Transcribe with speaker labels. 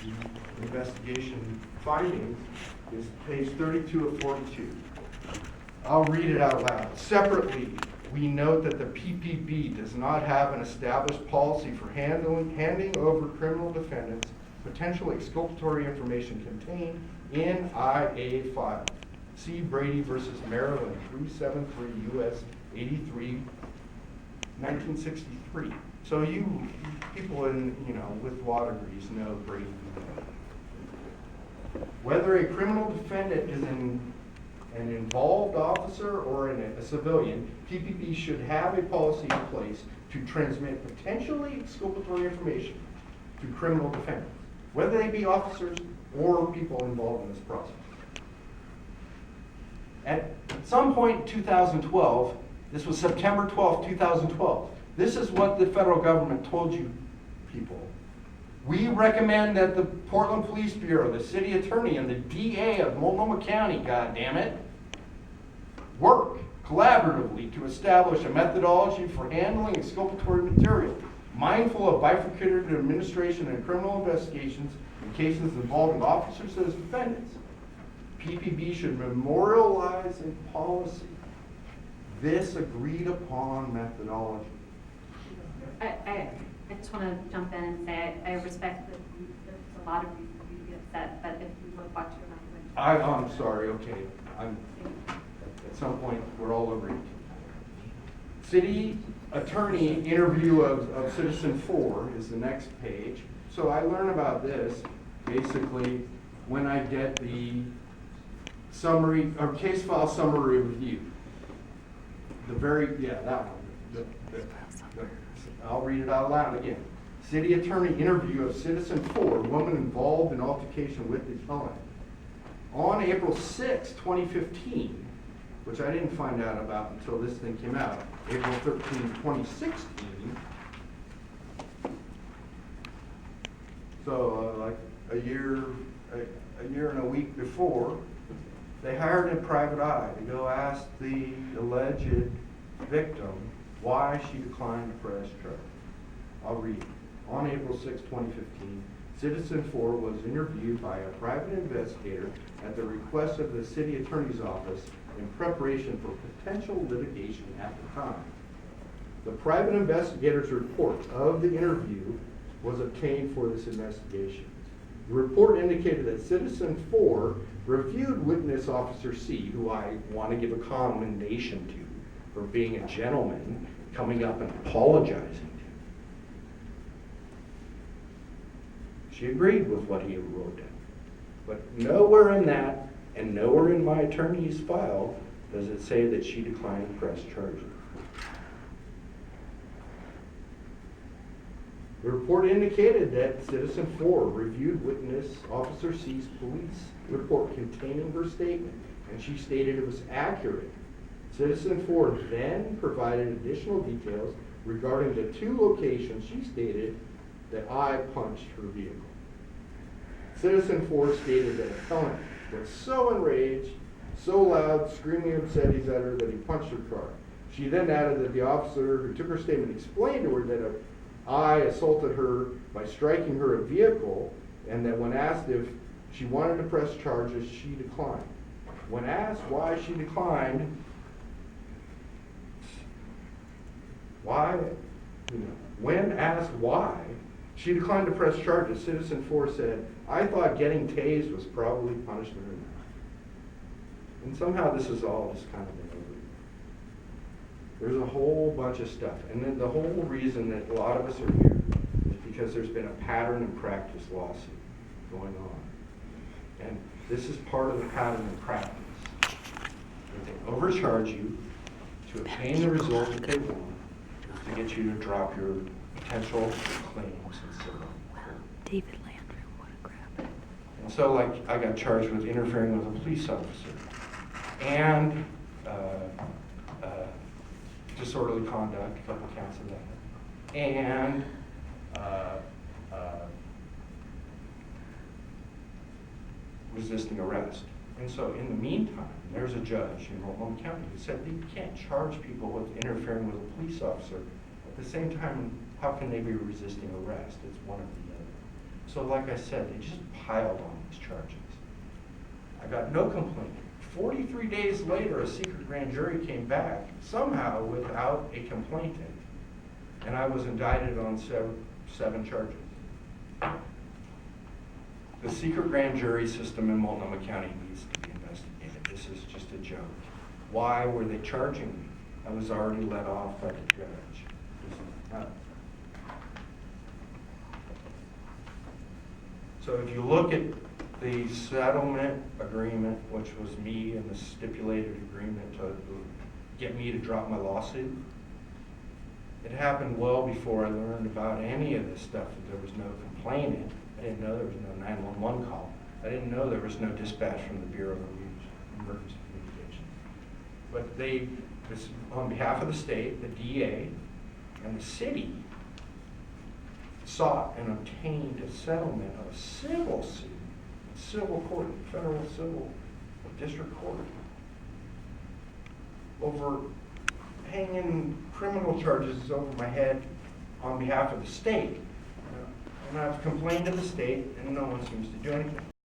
Speaker 1: the investigation findings is page 32 of 42. I'll read it out loud. Separately, we note that the PPB does not have an established policy for handing over criminal defendants potential exculpatory information contained in IA file. See Brady versus Maryland, 373 U.S. 83, 1963. So you people in, with law degrees know Brady. Whether a criminal defendant is an involved officer or a civilian, PPP should have a policy in place to transmit potentially exculpatory information to criminal defendants, whether they be officers or people involved in this process. At some point in 2012, this was September 12, 2012, this is what the federal government told you people. We recommend that the Portland Police Bureau, the city attorney, and the DA of Multnomah County, goddammit, work collaboratively to establish a methodology for handling exculpatory material, mindful of bifurcated administration and criminal investigations in cases involving officers as defendants. PPB should memorialize in policy this agreed upon methodology.
Speaker 2: I just want to jump in and say I respect that there's a lot of reasons you get upset, but if you would watch your language.
Speaker 1: I'm sorry, okay. At some point, we're all over it. City attorney interview of Citizen 4 is the next page. So I learn about this basically when I get the summary, or case file summary review. That one. I'll read it out loud again. City attorney interview of Citizen 4, woman involved in altercation with the appellant. On April 6, 2015, which I didn't find out about until this thing came out, April 13, 2016, so like a year and a week before, they hired a private eye to go ask the alleged victim why she declined to press charge. I'll read. On April 6, 2015, Citizen 4 was interviewed by a private investigator at the request of the city attorney's office in preparation for potential litigation at the time. The private investigator's report of the interview was obtained for this investigation. The report indicated that Citizen 4 reviewed witness Officer C, who I want to give a commendation to for being a gentleman, coming up and apologizing to. She agreed with what he wrote down. But nowhere in that, and nowhere in my attorney's file, does it say that she declined to press charges. The report indicated that Citizen 4 reviewed witness Officer C's police report containing her statement, and she stated it was accurate. Citizen 4 then provided additional details regarding the 2 locations she stated that I punched her vehicle. Citizen 4 stated that appellant was so enraged, so loud, screaming obscenities at her that he punched her car. She then added that the officer who took her statement explained to her that I assaulted her by striking her vehicle, and that when asked if she wanted to press charges, she declined. When asked why she declined, when asked why she declined to press charges, Citizen 4 said, I thought getting tased was probably punishment enough. And somehow this is all just kind of been over. There's a whole bunch of stuff. And then the whole reason that a lot of us are here is because there's been a pattern and practice lawsuit going on. And this is part of the pattern and practice. That they overcharge you to obtain the result that they want, to get you to drop your potential claims and so on.
Speaker 3: David Landrum, what a crap.
Speaker 1: And so, like, I got charged with interfering with a police officer and disorderly conduct, a couple counts of that, and resisting arrest. And so, in the meantime, there's a judge in Multnomah County who said you can't charge people with interfering with a police officer. At the same time, how can they be resisting arrest? It's one or the other. So like I said, they just piled on these charges. I got no complaint. 43 days later, a secret grand jury came back, somehow without a complainant, and I was indicted on seven charges. The secret grand jury system in Multnomah County needs to be investigated. This is just a joke. Why were they charging me? I was already let off by the judge. This is nuts. So if you look at the settlement agreement, which was me and the stipulated agreement to get me to drop my lawsuit, it happened well before I learned about any of this stuff, that there was no complainant. I didn't know there was no 911 call. I didn't know there was no dispatch from the Bureau of Emergency Communications. But this, on behalf of the state, the DA, and the city, sought and obtained a settlement of a civil suit, civil court, federal civil district court, over hanging criminal charges over my head on behalf of the state. And I've complained to the state, and no one seems to do anything.